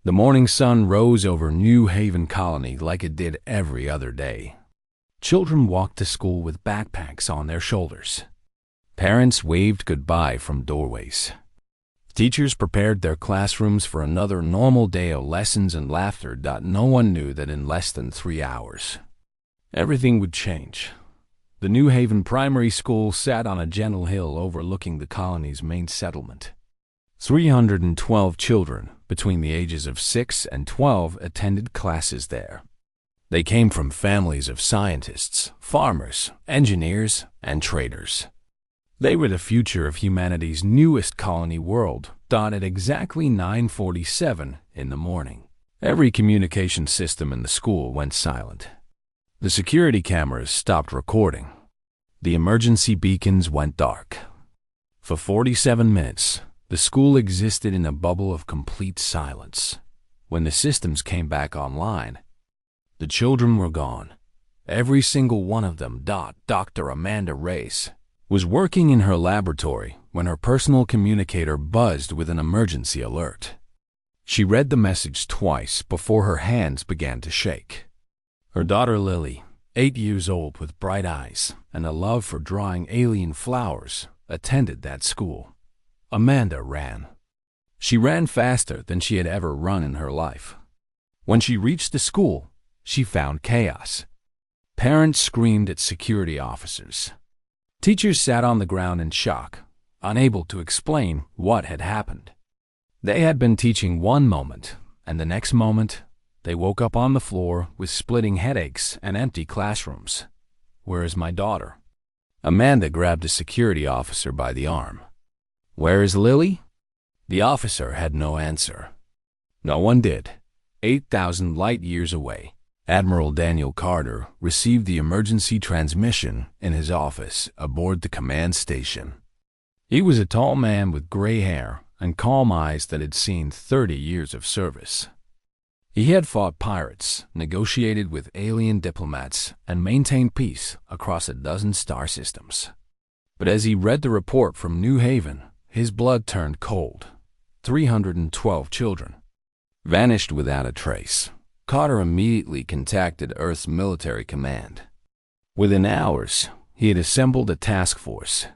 The morning sun rose over New Haven Colony like it did every other day. Children walked to school with backpacks on their shoulders. Parents waved goodbye from doorways. Teachers prepared their classrooms for another normal day of lessons and laughter. No one knew that in less than 3 hours, everything would change. The New Haven Primary School sat on a gentle hill overlooking the colony's main settlement. 312 children between the ages of 6 and 12 attended classes there. They came from families of scientists, farmers, engineers, and traders. They were the future of humanity's newest colony world. At exactly 9:47 in the morning, every communication system in the school went silent. The security cameras stopped recording. The emergency beacons went dark. For 47 minutes, the school existed in a bubble of complete silence. When the systems came back online, the children were gone. Every single one of them. Dr. Amanda Race was working in her laboratory when her personal communicator buzzed with an emergency alert. She read the message twice before her hands began to shake. Her daughter Lily, 8 years old with bright eyes and a love for drawing alien flowers, attended that school. Amanda ran. She ran faster than she had ever run in her life. When she reached the school, she found chaos. Parents screamed at security officers. Teachers sat on the ground in shock, unable to explain what had happened. They had been teaching one moment, and the next moment, they woke up on the floor with splitting headaches and empty classrooms. "Where is my daughter?" Amanda grabbed a security officer by the arm. "Where is Lily?" The officer had no answer. No one did. 8,000 light years away, Admiral Daniel Carter received the emergency transmission in his office aboard the command station. He was a tall man with gray hair and calm eyes that had seen 30 years of service. He had fought pirates, negotiated with alien diplomats, and maintained peace across a dozen star systems. But as he read the report from New Haven, his blood turned cold. 312 children vanished without a trace. Carter immediately contacted Earth's military command. Within hours, he had assembled a task force.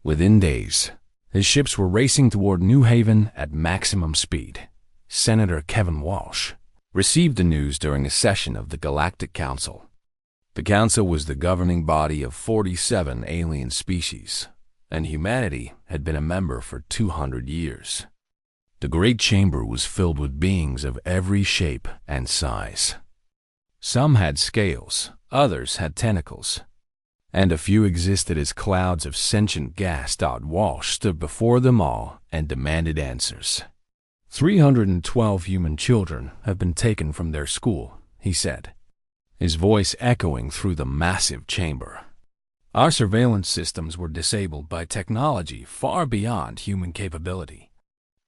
Within days, his ships were racing toward New Haven at maximum speed. Senator Kevin Walsh received the news during a session of the Galactic Council. The Council was the governing body of 47 alien species, and humanity had been a member for 200 years. The great chamber was filled with beings of every shape and size. Some had scales, others had tentacles, and a few existed as clouds of sentient gas. Walsh stood before them all and demanded answers. 312 human children have been taken from their school, he said, his voice echoing through the massive chamber. Our surveillance systems were disabled by technology far beyond human capability.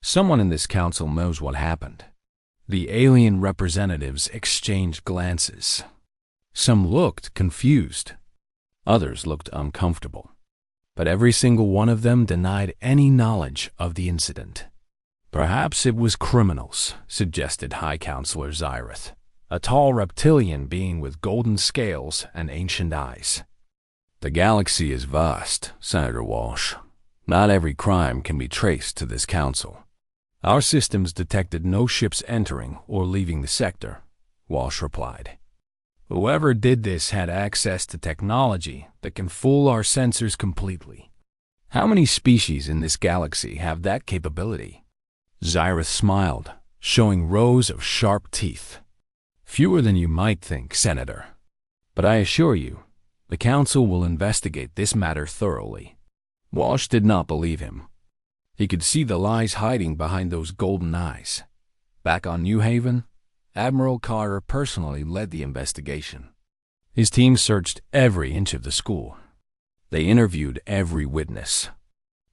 Someone in this council knows what happened. The alien representatives exchanged glances. Some looked confused. Others looked uncomfortable. But every single one of them denied any knowledge of the incident. Perhaps it was criminals, suggested High Counselor Zyrith, a tall reptilian being with golden scales and ancient eyes. The galaxy is vast, Senator Walsh. Not every crime can be traced to this council. Our systems detected no ships entering or leaving the sector, Walsh replied. Whoever did this had access to technology that can fool our sensors completely. How many species in this galaxy have that capability? Zyrith smiled, showing rows of sharp teeth. Fewer than you might think, Senator. But I assure you, the Council will investigate this matter thoroughly. Walsh did not believe him. He could see the lies hiding behind those golden eyes. Back on New Haven, Admiral Carter personally led the investigation. His team searched every inch of the school. They interviewed every witness.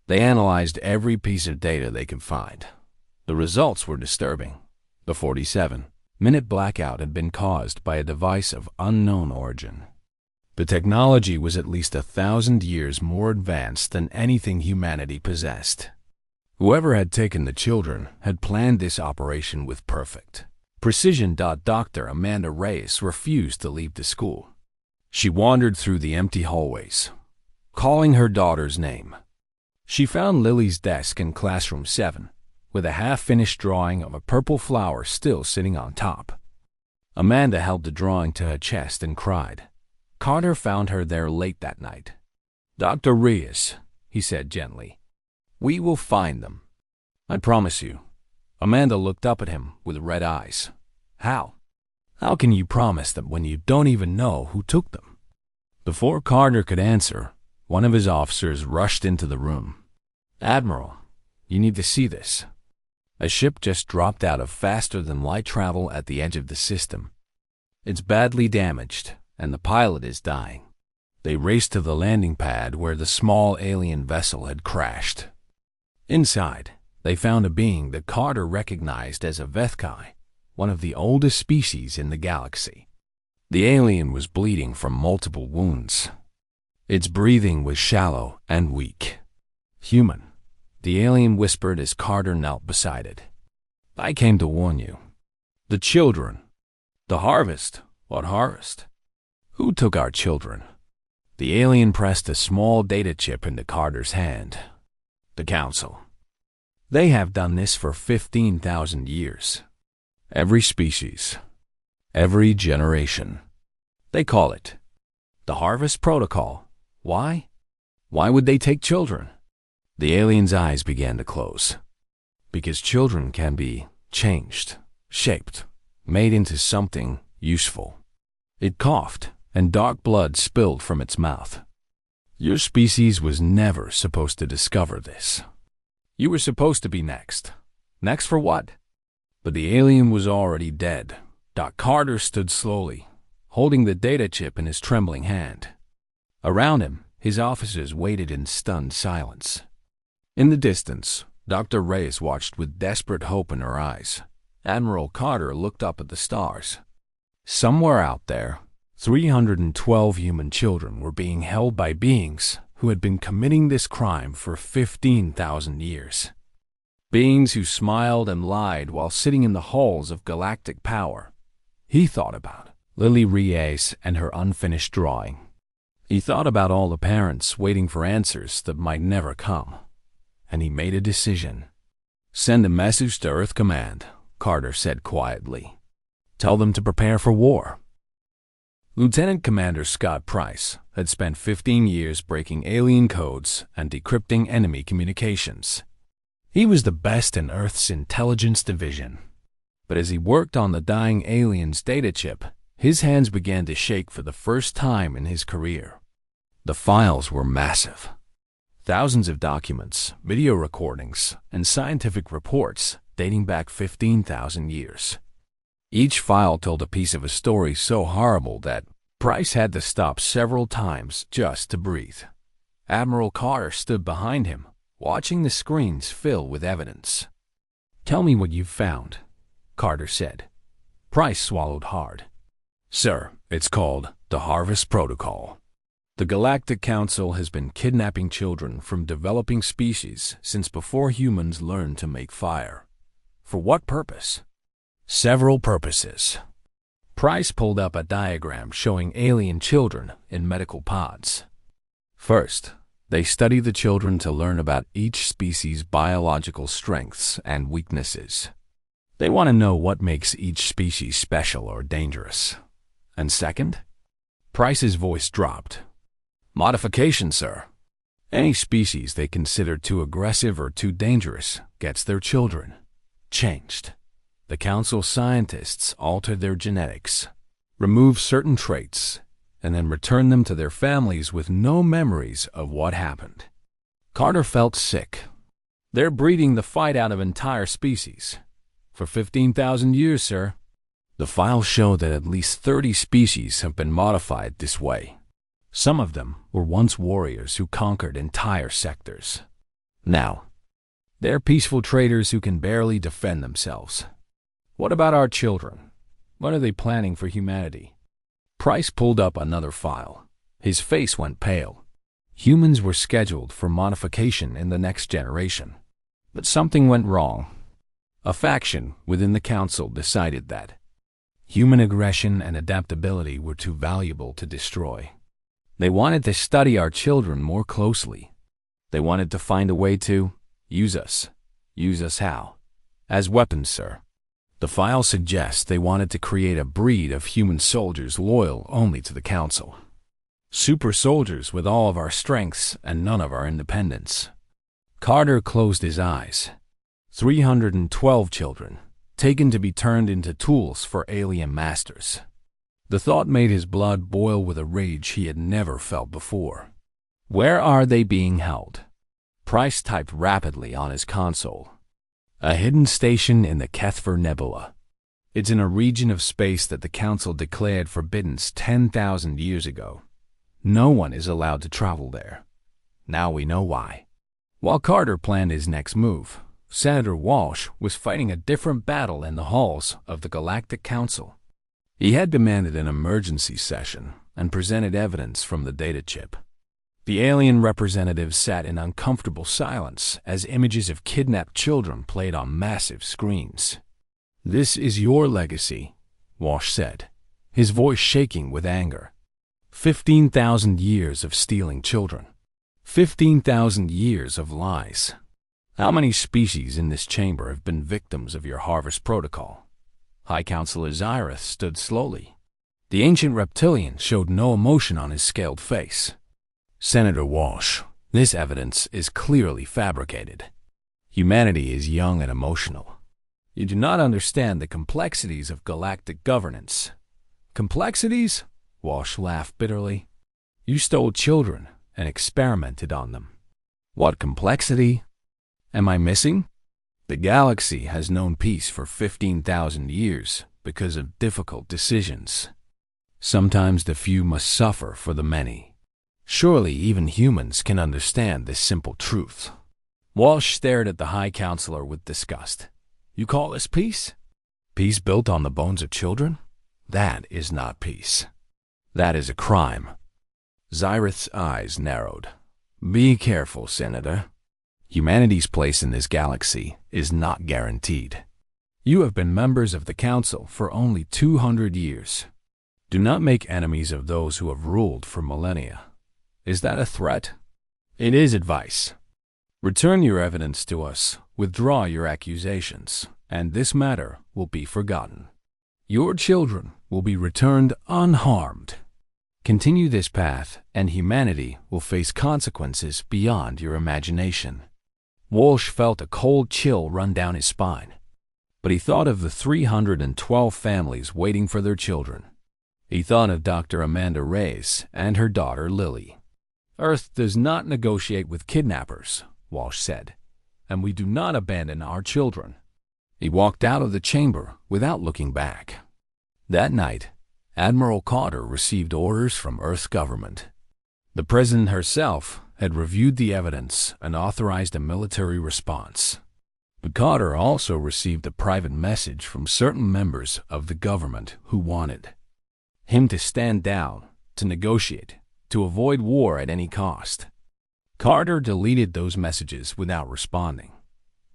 They analyzed every piece of data they could find. The results were disturbing. The 47-minute blackout had been caused by a device of unknown origin. The technology was at least 1,000 years more advanced than anything humanity possessed. Whoever had taken the children had planned this operation with perfect precision. Dr. Amanda Reyes refused to leave the school. She wandered through the empty hallways, calling her daughter's name. She found Lily's desk in classroom 7, with a half-finished drawing of a purple flower still sitting on top. Amanda held the drawing to her chest and cried. Carter found her there late that night. Dr. Reyes, he said gently, we will find them. I promise you. Amanda looked up at him with red eyes. How? How can you promise them when you don't even know who took them? Before Carter could answer, one of his officers rushed into the room. Admiral, you need to see this. A ship just dropped out of faster-than-light travel at the edge of the system. It's badly damaged, and the pilot is dying. They raced to the landing pad where the small alien vessel had crashed. Inside, they found a being that Carter recognized as a Vethkai, one of the oldest species in the galaxy. The alien was bleeding from multiple wounds. Its breathing was shallow and weak. Human, the alien whispered as Carter knelt beside it. I came to warn you. The children. The harvest. What harvest? Who took our children? The alien pressed a small data chip into Carter's hand. The Council. They have done this for 15,000 years. Every species. Every generation. They call it the Harvest Protocol. Why? Why would they take children? The alien's eyes began to close. Because children can be changed, shaped, made into something useful. It coughed, and dark blood spilled from its mouth. Your species was never supposed to discover this. You were supposed to be next. Next for what? But the alien was already dead. Doc Carter stood slowly, holding the data chip in his trembling hand. Around him, his officers waited in stunned silence. In the distance, Dr. Reyes watched with desperate hope in her eyes. Admiral Carter looked up at the stars. Somewhere out there, 312 human children were being held by beings who had been committing this crime for 15,000 years. Beings who smiled and lied while sitting in the halls of galactic power. He thought about Lily Reyes and her unfinished drawing. He thought about all the parents waiting for answers that might never come. And he made a decision. Send a message to Earth Command, Carter said quietly. Tell them to prepare for war. Lieutenant Commander Scott Price had spent 15 years breaking alien codes and decrypting enemy communications. He was the best in Earth's intelligence division. But as he worked on the dying alien's data chip, his hands began to shake for the first time in his career. The files were massive. Thousands of documents, video recordings, and scientific reports dating back 15,000 years. Each file told a piece of a story so horrible that Price had to stop several times just to breathe. Admiral Carter stood behind him, watching the screens fill with evidence. Tell me what you've found, Carter said. Price swallowed hard. Sir, it's called the Harvest Protocol. The Galactic Council has been kidnapping children from developing species since before humans learned to make fire. For what purpose? Several purposes. Price pulled up a diagram showing alien children in medical pods. First, they study the children to learn about each species' biological strengths and weaknesses. They want to know what makes each species special or dangerous. And second, Price's voice dropped. Modification, sir. Any species they consider too aggressive or too dangerous gets their children changed. The Council scientists alter their genetics, remove certain traits, and then return them to their families with no memories of what happened. Carter felt sick. They're breeding the fight out of entire species. For 15,000 years, sir. The files show that at least 30 species have been modified this way. Some of them were once warriors who conquered entire sectors. Now, they're peaceful traders who can barely defend themselves. What about our children? What are they planning for humanity? Price pulled up another file. His face went pale. Humans were scheduled for modification in the next generation. But something went wrong. A faction within the council decided that human aggression and adaptability were too valuable to destroy. They wanted to study our children more closely. They wanted to find a way to use us. Use us how? As weapons, sir. The file suggests they wanted to create a breed of human soldiers loyal only to the council. Super soldiers with all of our strengths and none of our independence. Carter closed his eyes. 312 children, taken to be turned into tools for alien masters. The thought made his blood boil with a rage he had never felt before. Where are they being held? Price typed rapidly on his console. A hidden station in the Kethver Nebula. It's in a region of space that the Council declared forbidden 10,000 years ago. No one is allowed to travel there. Now we know why. While Carter planned his next move, Senator Walsh was fighting a different battle in the halls of the Galactic Council. He had demanded an emergency session and presented evidence from the data chip. The alien representatives sat in uncomfortable silence as images of kidnapped children played on massive screens. "This is your legacy," Walsh said, his voice shaking with anger. 15,000 years of stealing children. 15,000 years of lies. How many species in this chamber have been victims of your harvest protocol? High Counselor Zyrith stood slowly. The ancient reptilian showed no emotion on his scaled face. "Senator Walsh, this evidence is clearly fabricated. Humanity is young and emotional. You do not understand the complexities of galactic governance." "Complexities?" Walsh laughed bitterly. "You stole children and experimented on them. What complexity am I missing? The galaxy has known peace for 15,000 years because of difficult decisions. Sometimes the few must suffer for the many. Surely even humans can understand this simple truth." Walsh stared at the High Counselor with disgust. "You call this peace? Peace built on the bones of children? That is not peace. That is a crime." Zyrith's eyes narrowed. "Be careful, Senator. Humanity's place in this galaxy is not guaranteed. You have been members of the Council for only 200 years. Do not make enemies of those who have ruled for millennia. Is that a threat?" "It is advice. Return your evidence to us, withdraw your accusations, and this matter will be forgotten. Your children will be returned unharmed. Continue this path, and humanity will face consequences beyond your imagination." Walsh felt a cold chill run down his spine, but he thought of the 312 families waiting for their children. He thought of Dr. Amanda Reyes and her daughter Lily. "Earth does not negotiate with kidnappers," Walsh said, "and we do not abandon our children." He walked out of the chamber without looking back. That night, Admiral Carter received orders from Earth's government. The President herself had reviewed the evidence and authorized a military response. But Carter also received a private message from certain members of the government who wanted him to stand down, to negotiate, to avoid war at any cost. Carter deleted those messages without responding.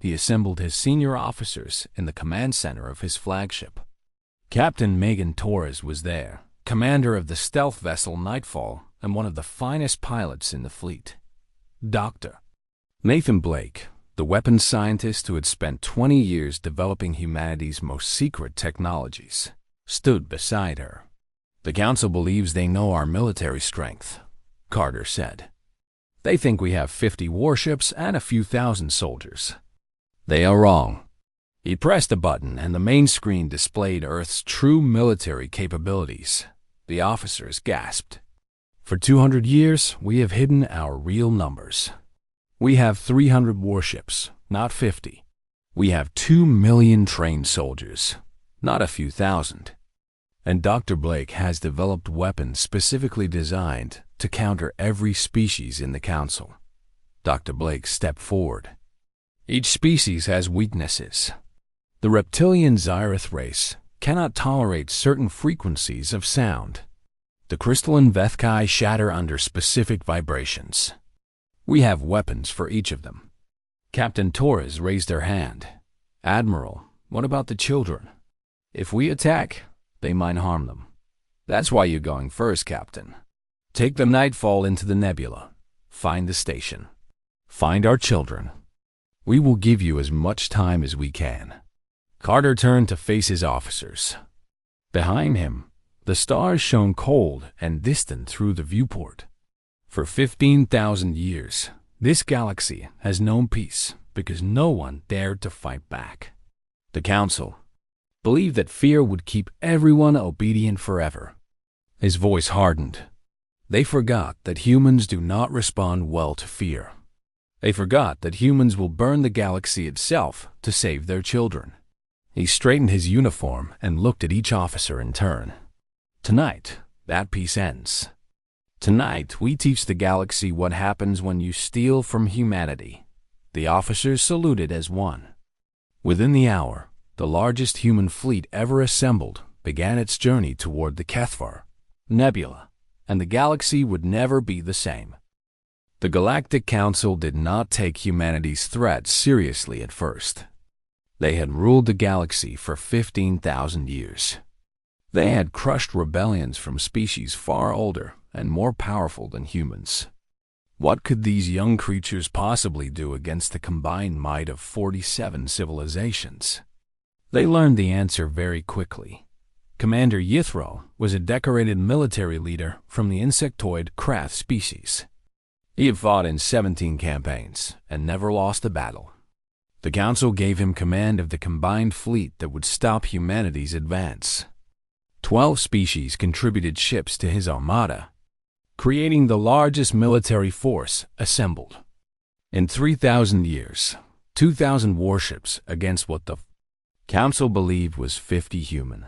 He assembled his senior officers in the command center of his flagship. Captain Megan Torres was there, commander of the stealth vessel Nightfall and one of the finest pilots in the fleet. Dr. Nathan Blake, the weapons scientist who had spent 20 years developing humanity's most secret technologies, stood beside her. "The Council believes they know our military strength," Carter said. "They think we have 50 warships and a few thousand soldiers. They are wrong." He pressed a button and the main screen displayed Earth's true military capabilities. The officers gasped. "For 200 years, we have hidden our real numbers. We have 300 warships, not 50. We have 2 million trained soldiers, not a few thousand. And Dr. Blake has developed weapons specifically designed to counter every species in the Council." Dr. Blake stepped forward. "Each species has weaknesses. The reptilian Zyrith race cannot tolerate certain frequencies of sound. The crystalline Vethkai shatter under specific vibrations. We have weapons for each of them. Captain Torres raised her hand. "Admiral, what about the children? If we attack, they might harm them. That's why you're going first, Captain. Take the Nightfall into the nebula. Find the station. Find our children. We will give you as much time as we can." Carter turned to face his officers. Behind him, the stars shone cold and distant through the viewport. For 15,000 years, this galaxy has known peace because no one dared to fight back. The Council believed that fear would keep everyone obedient forever. His voice hardened. They forgot that humans do not respond well to fear. They forgot that humans will burn the galaxy itself to save their children. He straightened his uniform and looked at each officer in turn. "Tonight, that peace ends. Tonight, we teach the galaxy what happens when you steal from humanity." The officers saluted as one. Within the hour, the largest human fleet ever assembled began its journey toward the HFY Nebula, and the galaxy would never be the same. The Galactic Council did not take humanity's threat seriously at first. They had ruled the galaxy for 15,000 years. They had crushed rebellions from species far older and more powerful than humans. What could these young creatures possibly do against the combined might of 47 civilizations? They learned the answer very quickly. Commander Yithro was a decorated military leader from the insectoid Krath species. He had fought in 17 campaigns and never lost a battle. The Council gave him command of the combined fleet that would stop humanity's advance. 12 species contributed ships to his armada, creating the largest military force assembled. In 3,000 years, 2,000 warships against what the Council believed was 50 human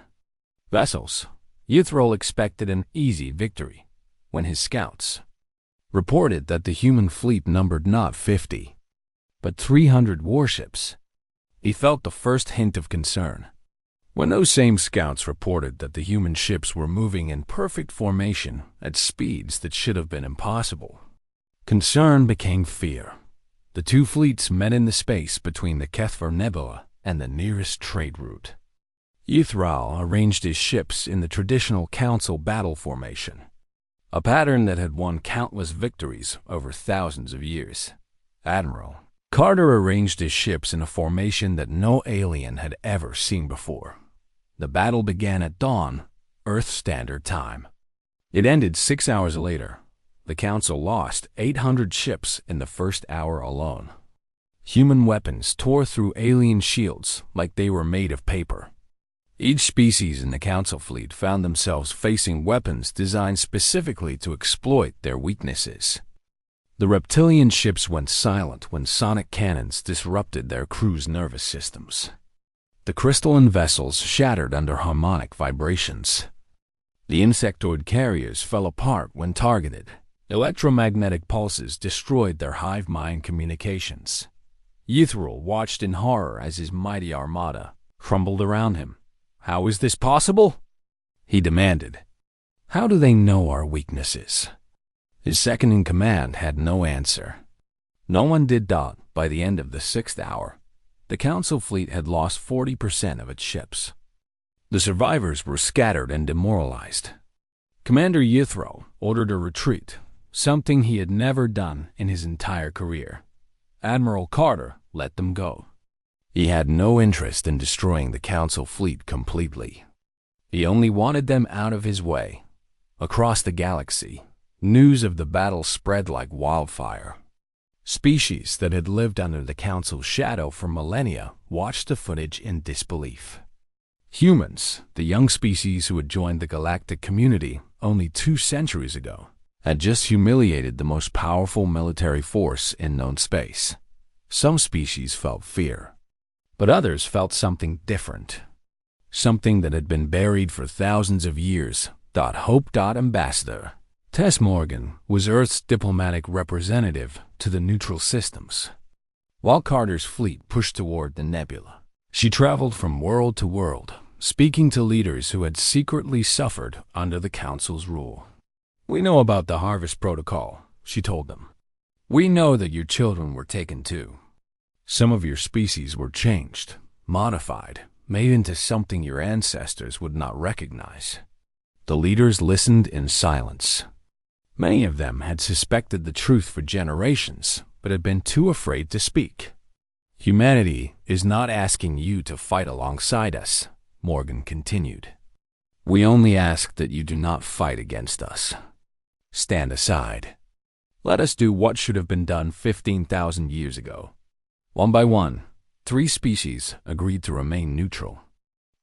vessels. Yithro expected an easy victory when his scouts reported that the human fleet numbered not 50, but 300 warships. He felt the first hint of concern when those same scouts reported that the human ships were moving in perfect formation at speeds that should have been impossible. Concern became fear. The two fleets met in the space between the HFY Nebula and the nearest trade route. Yithral arranged his ships in the traditional Council battle formation, a pattern that had won countless victories over thousands of years. Admiral Carter arranged his ships in a formation that no alien had ever seen before. The battle began at dawn, Earth Standard Time. It ended 6 hours later. The Council lost 800 ships in the first hour alone. Human weapons tore through alien shields like they were made of paper. Each species in the Council fleet found themselves facing weapons designed specifically to exploit their weaknesses. The reptilian ships went silent when sonic cannons disrupted their crews' nervous systems. The crystalline vessels shattered under harmonic vibrations. The insectoid carriers fell apart when targeted. Electromagnetic pulses destroyed their hive mind communications. Yithral watched in horror as his mighty armada crumbled around him. "How is this possible?" he demanded. "How do they know our weaknesses?" His second-in-command had no answer. No one did. By the end of the 6th hour, the Council fleet had lost 40% of its ships. The survivors were scattered and demoralized. Commander Yithro ordered a retreat, something he had never done in his entire career. Admiral Carter let them go. He had no interest in destroying the Council fleet completely. He only wanted them out of his way. Across the galaxy, news of the battle spread like wildfire. Species that had lived under the Council's shadow for millennia watched the footage in disbelief. Humans, the young species who had joined the galactic community only 2 centuries ago, had just humiliated the most powerful military force in known space. Some species felt fear, but others felt something different, something that had been buried for thousands of years. Hope. Ambassador Tess Morgan was Earth's diplomatic representative to the neutral systems. While Carter's fleet pushed toward the nebula, she traveled from world to world, speaking to leaders who had secretly suffered under the Council's rule. "We know about the Harvest Protocol," she told them. "We know that your children were taken too. Some of your species were changed, modified, made into something your ancestors would not recognize. The leaders listened in silence. Many of them had suspected the truth for generations, but had been too afraid to speak. Humanity is not asking you to fight alongside us, Morgan continued. We only ask that you do not fight against us. Stand aside. Let us do what should have been done 15,000 years ago. One by one, 3 species agreed to remain neutral.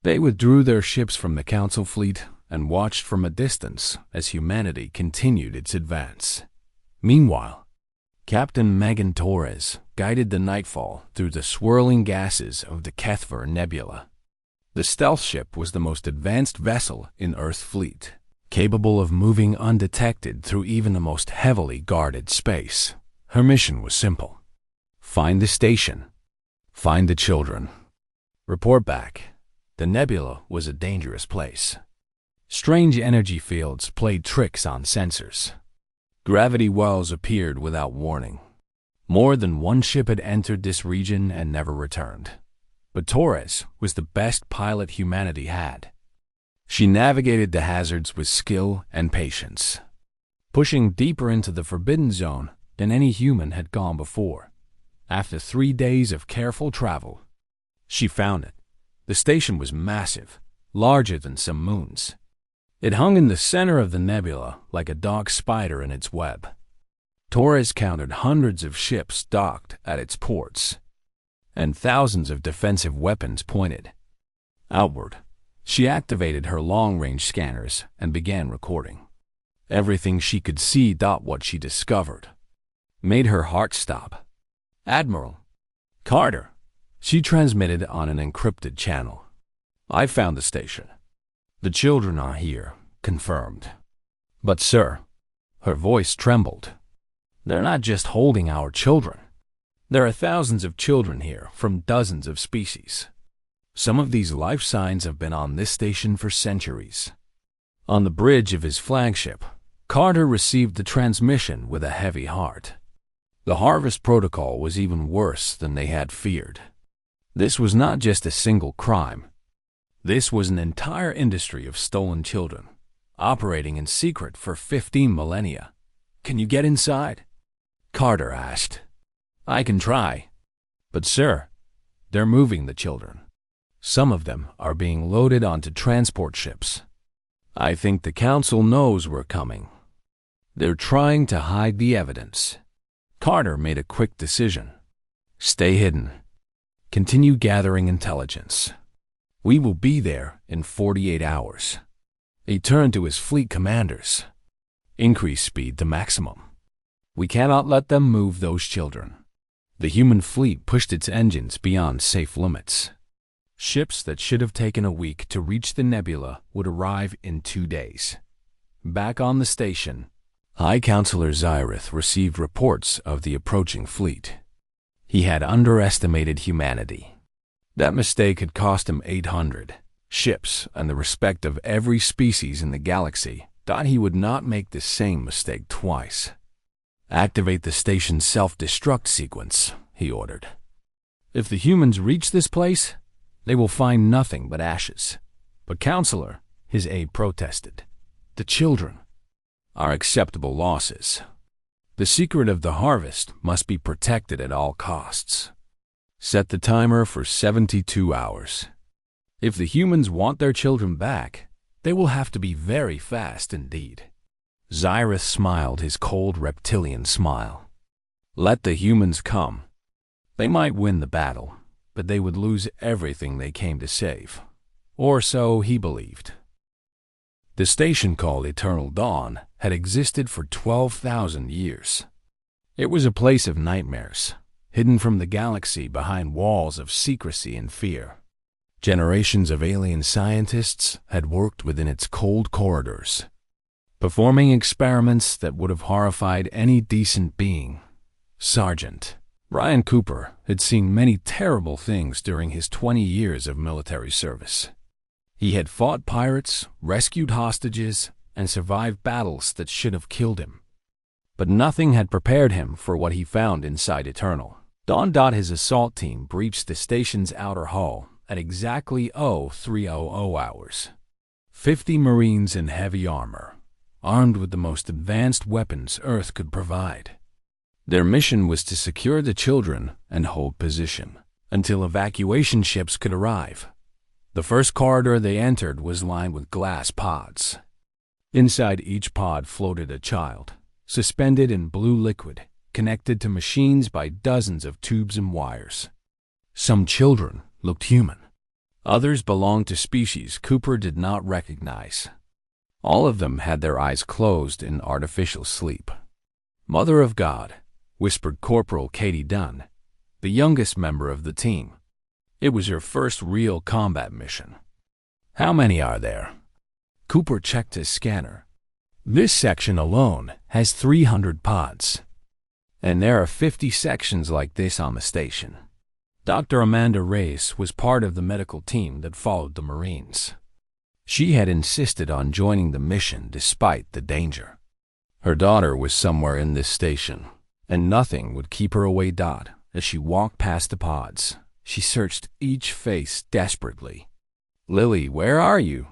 They withdrew their ships from the Council fleet and watched from a distance as humanity continued its advance. Meanwhile, Captain Megan Torres guided the Nightfall through the swirling gases of the Kethver Nebula. The stealth ship was the most advanced vessel in Earth's fleet, capable of moving undetected through even the most heavily guarded space. Her mission was simple. Find the station. Find the children. Report back. The nebula was a dangerous place. Strange energy fields played tricks on sensors. Gravity wells appeared without warning. More than one ship had entered this region and never returned. But Torres was the best pilot humanity had. She navigated the hazards with skill and patience, pushing deeper into the forbidden zone than any human had gone before. After 3 days of careful travel, she found it. The station was massive, larger than some moons. It hung in the center of the nebula like a dark spider in its web. Torres counted hundreds of ships docked at its ports, and thousands of defensive weapons pointed outward. She activated her long-range scanners and began recording. Everything she could see. What she discovered made her heart stop. Admiral Carter, she transmitted on an encrypted channel. I found the station. The children are here, confirmed. But sir, her voice trembled. They're not just holding our children. There are thousands of children here from dozens of species. Some of these life signs have been on this station for centuries. On the bridge of his flagship, Carter received the transmission with a heavy heart. The Harvest Protocol was even worse than they had feared. This was not just a single crime. This was an entire industry of stolen children, operating in secret for 15 millennia. Can you get inside? Carter asked. I can try. But sir, they're moving the children. Some of them are being loaded onto transport ships. I think the Council knows we're coming. They're trying to hide the evidence. Carter made a quick decision. Stay hidden. Continue gathering intelligence. We will be there in 48 hours. He turned to his fleet commanders. Increase speed to maximum. We cannot let them move those children. The human fleet pushed its engines beyond safe limits. Ships that should have taken a week to reach the nebula would arrive in 2 days. Back on the station, High Counselor Zyrith received reports of the approaching fleet. He had underestimated humanity. That mistake had cost him 800 ships and the respect of every species in the galaxy. Thought he would not make the same mistake twice. Activate the station's self-destruct sequence, he ordered. If the humans reach this place, they will find nothing but ashes. But Counselor, his aide protested, the children are acceptable losses. The secret of the harvest must be protected at all costs. Set the timer for 72 hours. If the humans want their children back, they will have to be very fast indeed. Zyrith smiled his cold reptilian smile. Let the humans come. They might win the battle, but they would lose everything they came to save. Or so he believed. The station called Eternal Dawn had existed for 12,000 years. It was a place of nightmares, hidden from the galaxy behind walls of secrecy and fear. Generations of alien scientists had worked within its cold corridors, performing experiments that would have horrified any decent being. Sergeant Ryan Cooper had seen many terrible things during his 20 years of military service. He had fought pirates, rescued hostages, and survived battles that should have killed him. But nothing had prepared him for what he found inside Eternal. Dawn. His assault team breached the station's outer hull at exactly 0300 hours. 50 Marines in heavy armor, armed with the most advanced weapons Earth could provide. Their mission was to secure the children and hold position until evacuation ships could arrive. The first corridor they entered was lined with glass pods. Inside each pod floated a child, suspended in blue liquid, connected to machines by dozens of tubes and wires. Some children looked human. Others belonged to species Cooper did not recognize. All of them had their eyes closed in artificial sleep. "Mother of God," whispered Corporal Katie Dunn, the youngest member of the team. It was her first real combat mission. "How many are there?" Cooper checked his scanner. "This section alone has 300 pods. And there are 50 sections like this on the station." Dr. Amanda Reyes was part of the medical team that followed the Marines. She had insisted on joining the mission despite the danger. Her daughter was somewhere in this station, and nothing would keep her away. As she walked past the pods, she searched each face desperately. "Lily, where are you?"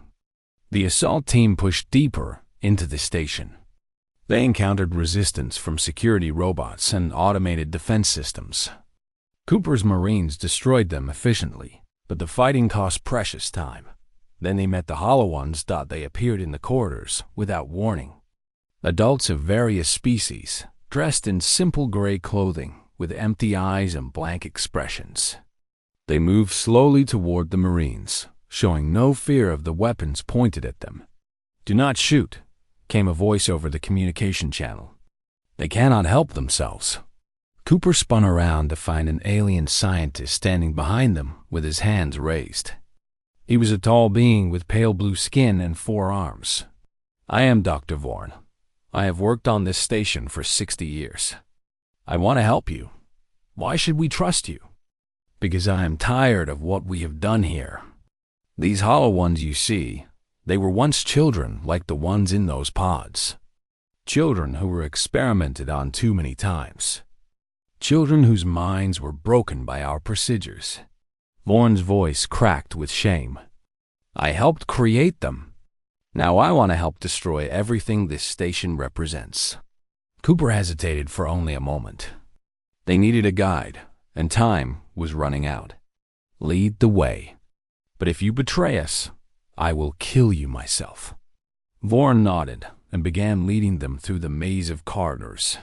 The assault team pushed deeper into the station. They encountered resistance from security robots and automated defense systems. Cooper's Marines destroyed them efficiently, but the fighting cost precious time. Then they met the hollow ones. They appeared in the corridors without warning. Adults of various species, dressed in simple gray clothing, with empty eyes and blank expressions. They moved slowly toward the Marines, showing no fear of the weapons pointed at them. "Do not shoot," came a voice over the communication channel. "They cannot help themselves." Cooper spun around to find an alien scientist standing behind them with his hands raised. He was a tall being with pale blue skin and 4 arms. "I am Dr. Vorn. I have worked on this station for 60 years. I want to help you. Why should we trust you?" "Because I am tired of what we have done here. These hollow ones you see, they were once children like the ones in those pods. Children who were experimented on too many times. Children whose minds were broken by our procedures." Vorn's voice cracked with shame. "I helped create them. Now I want to help destroy everything this station represents." Cooper hesitated for only a moment. They needed a guide, and time was running out. "Lead the way. But if you betray us, I will kill you myself." Vorn nodded and began leading them through the maze of corridors.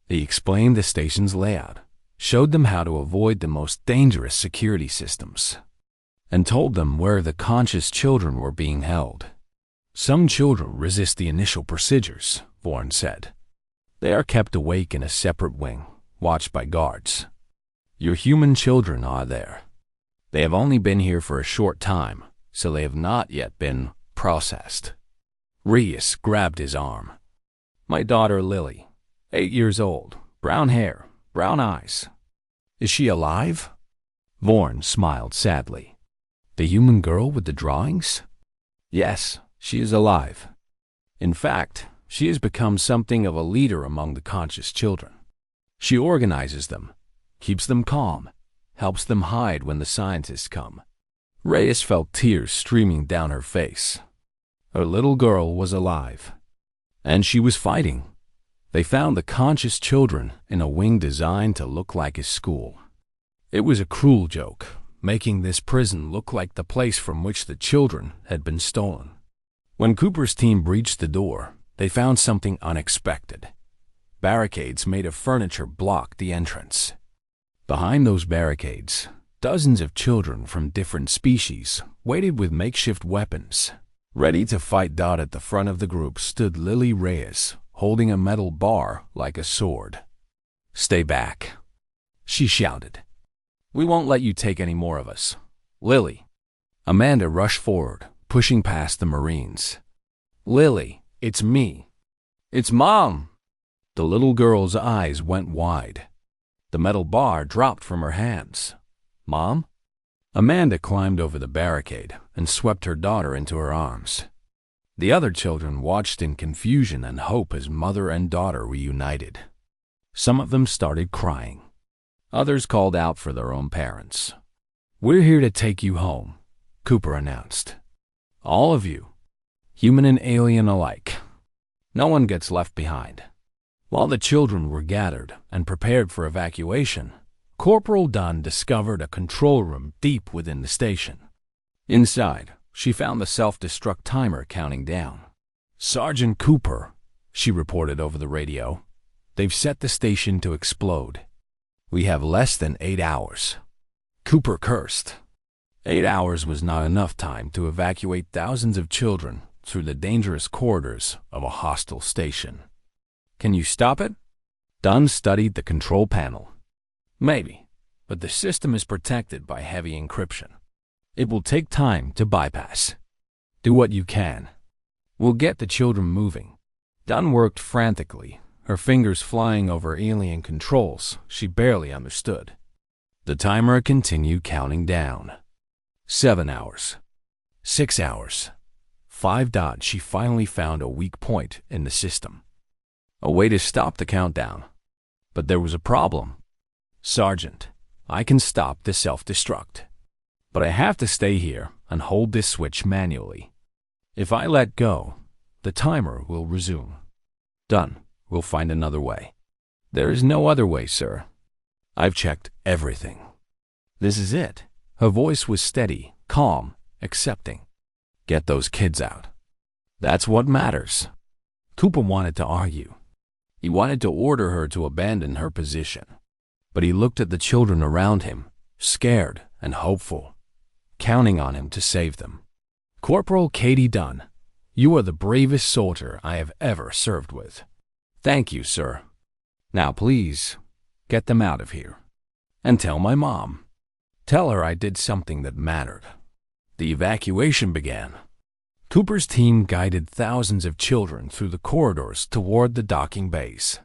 He explained the station's layout, showed them how to avoid the most dangerous security systems, and told them where the conscious children were being held. "Some children resist the initial procedures," Vorn said. "They are kept awake in a separate wing, watched by guards. Your human children are there. They have only been here for a short time, so they have not yet been processed." Reyes grabbed his arm. "My daughter Lily, 8 years old, brown hair, brown eyes. Is she alive?" Vorn smiled sadly. "The human girl with the drawings?" "Yes, she is alive. In fact, she has become something of a leader among the conscious children. She organizes them, keeps them calm, helps them hide when the scientists come." Reyes felt tears streaming down her face. Her little girl was alive, and she was fighting. They found the conscious children in a wing designed to look like a school. It was a cruel joke, making this prison look like the place from which the children had been stolen. When Cooper's team breached the door, they found something unexpected. Barricades made of furniture blocked the entrance. Behind those barricades, dozens of children from different species waited with makeshift weapons. Ready to fight. At the front of the group stood Lily Reyes, holding a metal bar like a sword. "Stay back," she shouted. "We won't let you take any more of us. Lily." Amanda rushed forward, pushing past the Marines. "Lily, it's me. It's Mom." The little girl's eyes went wide. The metal bar dropped from her hands. "Mom?" Amanda climbed over the barricade and swept her daughter into her arms. The other children watched in confusion and hope as mother and daughter reunited. Some of them started crying. Others called out for their own parents. "We're here to take you home," Cooper announced. "All of you, human and alien alike. No one gets left behind." While the children were gathered and prepared for evacuation, Corporal Dunn discovered a control room deep within the station. Inside, she found the self-destruct timer counting down. "Sergeant Cooper," she reported over the radio, "they've set the station to explode. We have less than 8 hours." Cooper cursed. 8 hours was not enough time to evacuate thousands of children through the dangerous corridors of a hostile station. "Can you stop it?" Dunn studied the control panel. "Maybe, but the system is protected by heavy encryption. It will take time to bypass. Do what you can. We'll get the children moving." Dunn worked frantically, her fingers flying over alien controls she barely understood. The timer continued counting down. 7 hours. 6 hours. 5. She finally found a weak point in the system. A way to stop the countdown. But there was a problem. "Sergeant, I can stop the self-destruct. But I have to stay here and hold this switch manually. If I let go, the timer will resume." "Done. We'll find another way." "There is no other way, sir. I've checked everything." "This is it." Her voice was steady, calm, accepting. "Get those kids out. That's what matters." Cooper wanted to argue. He wanted to order her to abandon her position. But he looked at the children around him, scared and hopeful, counting on him to save them. "Corporal Katie Dunn, you are the bravest soldier I have ever served with." "Thank you, sir. Now please, get them out of here. And tell my mom. Tell her I did something that mattered." The evacuation began. Cooper's team guided thousands of children through the corridors toward the docking bays.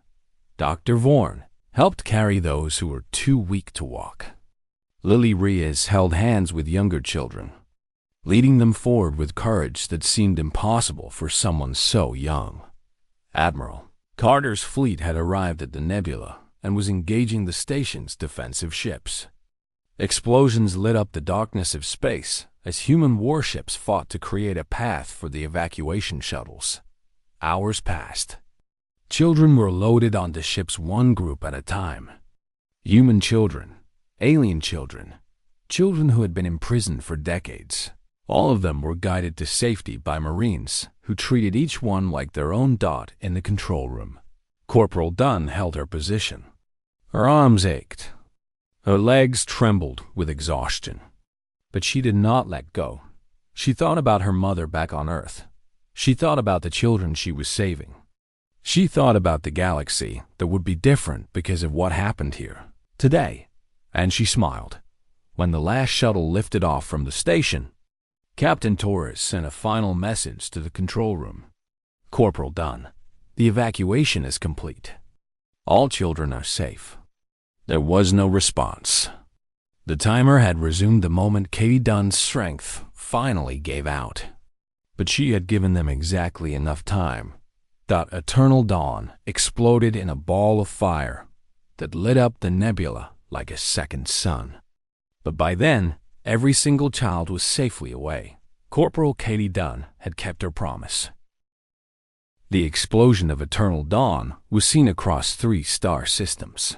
Dr. Vaughan helped carry those who were too weak to walk. Lily Reyes held hands with younger children, leading them forward with courage that seemed impossible for someone so young. Admiral Carter's fleet had arrived at the nebula and was engaging the station's defensive ships. Explosions lit up the darkness of space as human warships fought to create a path for the evacuation shuttles. Hours passed. Children were loaded onto ships one group at a time. Human children, alien children, children who had been imprisoned for decades. All of them were guided to safety by Marines who treated each one like their own dot in the control room. Corporal Dunn held her position. Her arms ached. Her legs trembled with exhaustion. But she did not let go. She thought about her mother back on Earth. She thought about the children she was saving. She thought about the galaxy that would be different because of what happened here, today. And she smiled. When the last shuttle lifted off from the station, Captain Torres sent a final message to the control room. "Corporal Dunn, the evacuation is complete. All children are safe." There was no response. The timer had resumed the moment Katie Dunn's strength finally gave out. But she had given them exactly enough time. That eternal dawn exploded in a ball of fire that lit up the nebula like a second sun. But by then, every single child was safely away. Corporal Katie Dunn had kept her promise. The explosion of eternal dawn was seen across 3 star systems.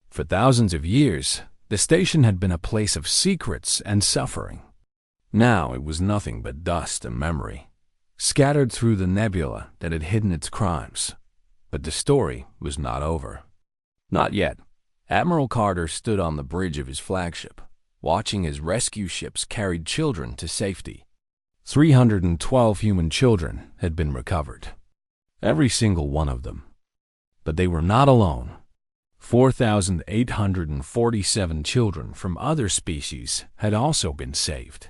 For thousands of years, the station had been a place of secrets and suffering. Now it was nothing but dust and memory, scattered through the nebula that had hidden its crimes. But the story was not over. Not yet. Admiral Carter stood on the bridge of his flagship, watching as rescue ships carried children to safety. 312 human children had been recovered. Every single one of them. But they were not alone. 4,847 children from other species had also been saved,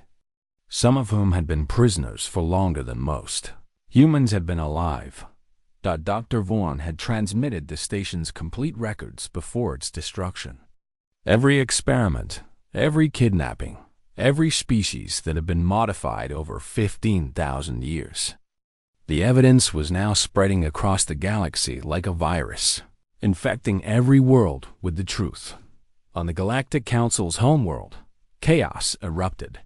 some of whom had been prisoners for longer than most. Humans had been alive. Dr. Vaughan had transmitted the station's complete records before its destruction. Every experiment, every kidnapping, every species that had been modified over 15,000 years. The evidence was now spreading across the galaxy like a virus, infecting every world with the truth. On the Galactic Council's homeworld, chaos erupted.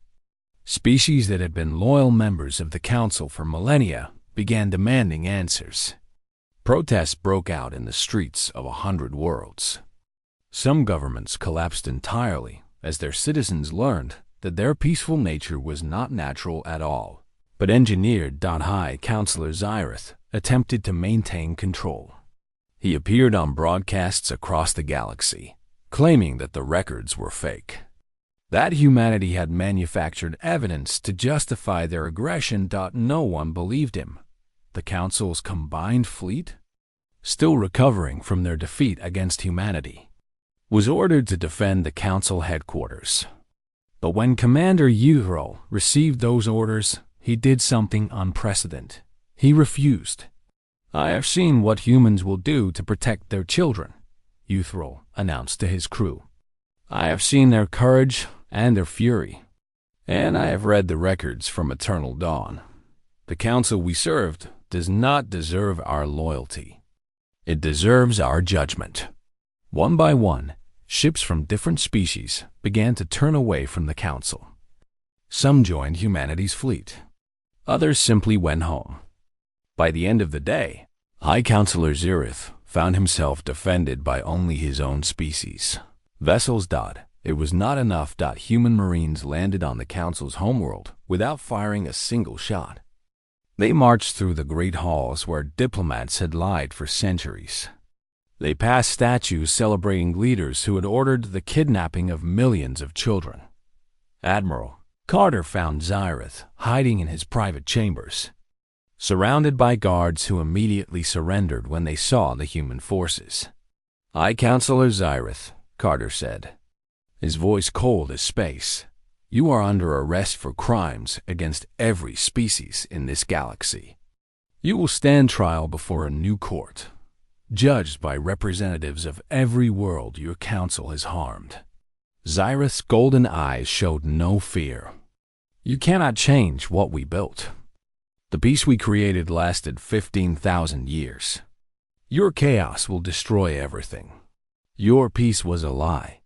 Species that had been loyal members of the Council for millennia began demanding answers. Protests broke out in the streets of 100 worlds. Some governments collapsed entirely as their citizens learned that their peaceful nature was not natural at all. But engineered High Counselor Xyrith attempted to maintain control. He appeared on broadcasts across the galaxy, claiming that the records were fake. That humanity had manufactured evidence to justify their aggression. No one believed him. The Council's combined fleet, still recovering from their defeat against humanity, was ordered to defend the Council headquarters. But when Commander Yuthril received those orders, he did something unprecedented. He refused. "I have seen what humans will do to protect their children," Yuthril announced to his crew. "I have seen their courage and their fury, and I have read the records from Eternal Dawn. The Council we served does not deserve our loyalty. It deserves our judgment." One by one, ships from different species began to turn away from the Council. Some joined humanity's fleet. Others simply went home. By the end of the day, High Counselor Xyrith found himself defended by only his own species. Vessels. It was not enough. Human Marines landed on the Council's homeworld without firing a single shot. They marched through the great halls where diplomats had lied for centuries. They passed statues celebrating leaders who had ordered the kidnapping of millions of children. Admiral Carter found Xyrith hiding in his private chambers, surrounded by guards who immediately surrendered when they saw the human forces. "High Counselor Xyrith," Carter said, his voice cold as space, "you are under arrest for crimes against every species in this galaxy. You will stand trial before a new court, judged by representatives of every world your council has harmed." Xyrith's golden eyes showed no fear. "You cannot change what we built. The peace we created lasted 15,000 years. Your chaos will destroy everything. Your peace was a lie.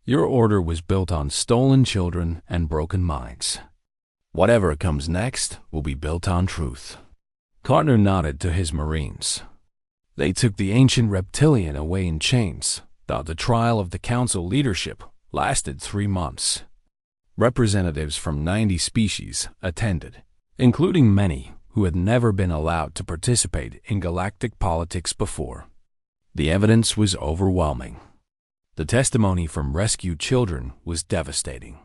Your order was built on stolen children and broken minds. Whatever comes next will be built on truth." Carter nodded to his Marines. They took the ancient reptilian away in chains. The trial of the Council leadership lasted 3 months. Representatives from 90 species attended, including many who had never been allowed to participate in galactic politics before. The evidence was overwhelming. The testimony from rescued children was devastating.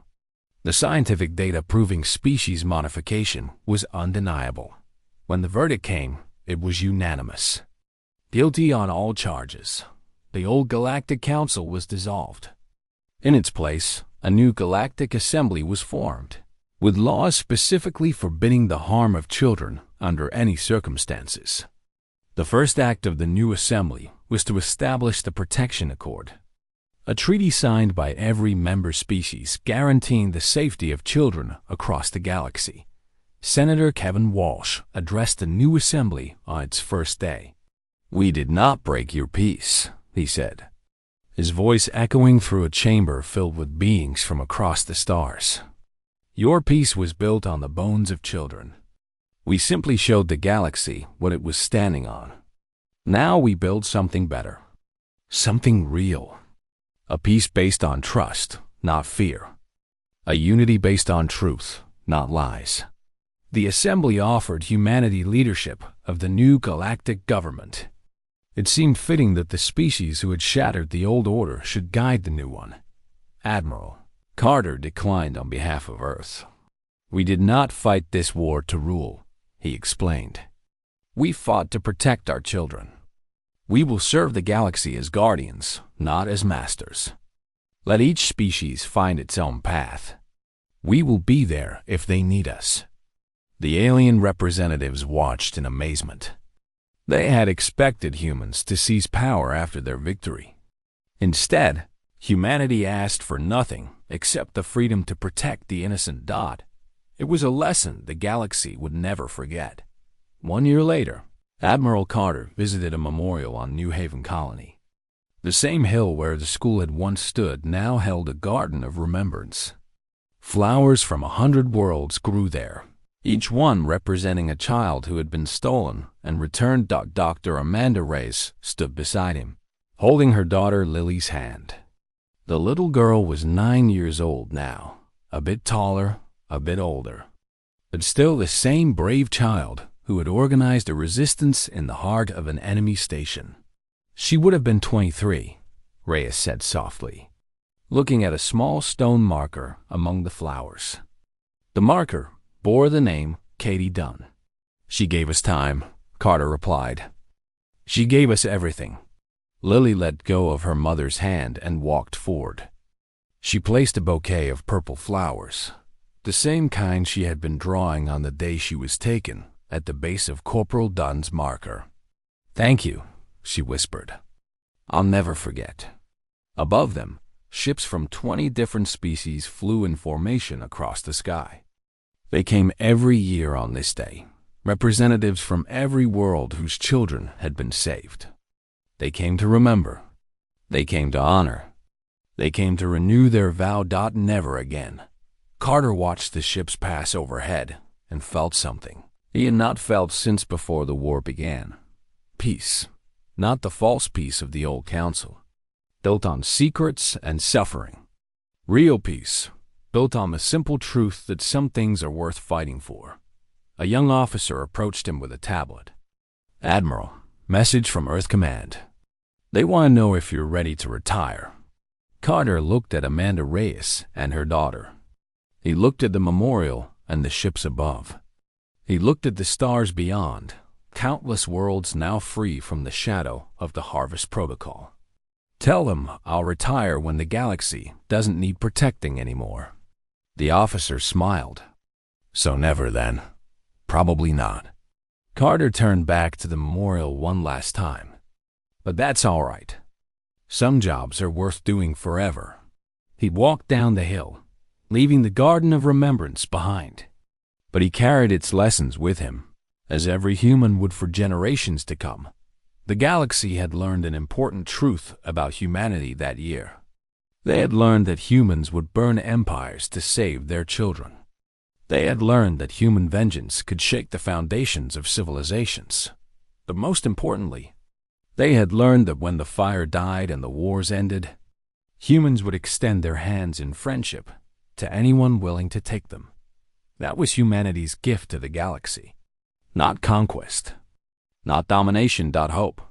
The scientific data proving species modification was undeniable. When the verdict came, it was unanimous. Guilty on all charges. The old Galactic Council was dissolved. In its place, a new Galactic Assembly was formed, with laws specifically forbidding the harm of children under any circumstances. The first act of the new assembly was to establish the Protection Accord, a treaty signed by every member species guaranteeing the safety of children across the galaxy. Senator Kevin Walsh addressed the new assembly on its first day. "We did not break your peace," he said, his voice echoing through a chamber filled with beings from across the stars. "Your peace was built on the bones of children. We simply showed the galaxy what it was standing on. Now we build something better, something real. A peace based on trust, not fear. A unity based on truth, not lies." The assembly offered humanity leadership of the new galactic government. It seemed fitting that the species who had shattered the old order should guide the new one. Admiral Carter declined on behalf of Earth. "We did not fight this war to rule," he explained. "We fought to protect our children. We will serve the galaxy as guardians, not as masters. Let each species find its own path. We will be there if they need us." The alien representatives watched in amazement. They had expected humans to seize power after their victory. Instead, humanity asked for nothing except the freedom to protect the innocent Dot. It was a lesson the galaxy would never forget. 1 year later, Admiral Carter visited a memorial on New Haven Colony. The same hill where the school had once stood now held a garden of remembrance. Flowers from 100 worlds grew there, each one representing a child who had been stolen and returned. Dr. Amanda Reyes stood beside him, holding her daughter Lily's hand. The little girl was 9 years old now, a bit taller, a bit older, but still the same brave child who had organized a resistance in the heart of an enemy station. She would have been 23, Reyes said softly, looking at a small stone marker among the flowers. The marker bore the name Katie Dunn. She gave us time, Carter replied. She gave us everything. Lily let go of her mother's hand and walked forward. She placed a bouquet of purple flowers, the same kind she had been drawing on the day she was taken, at the base of Corporal Dunn's marker. Thank you, she whispered. I'll never forget. Above them, ships from 20 different species flew in formation across the sky. They came every year on this day, representatives from every world whose children had been saved. They came to remember. They came to honor. They came to renew their vow. Never again. Carter watched the ships pass overhead and felt something he had not felt since before the war began. Peace, not the false peace of the old council, built on secrets and suffering. Real peace, built on the simple truth that some things are worth fighting for. A young officer approached him with a tablet. Admiral, message from Earth Command. They want to know if you're ready to retire. Carter looked at Amanda Reyes and her daughter. He looked at the memorial and the ships above. He looked at the stars beyond, countless worlds now free from the shadow of the Harvest Protocol. Tell them I'll retire when the galaxy doesn't need protecting anymore. The officer smiled. So never then. Probably not. Carter turned back to the memorial one last time. But that's all right. Some jobs are worth doing forever. He walked down the hill, leaving the Garden of Remembrance behind. But he carried its lessons with him, as every human would for generations to come. The galaxy had learned an important truth about humanity that year. They had learned that humans would burn empires to save their children. They had learned that human vengeance could shake the foundations of civilizations. But most importantly, they had learned that when the fire died and the wars ended, humans would extend their hands in friendship to anyone willing to take them. That was humanity's gift to the galaxy. Not conquest. Not domination. Hope.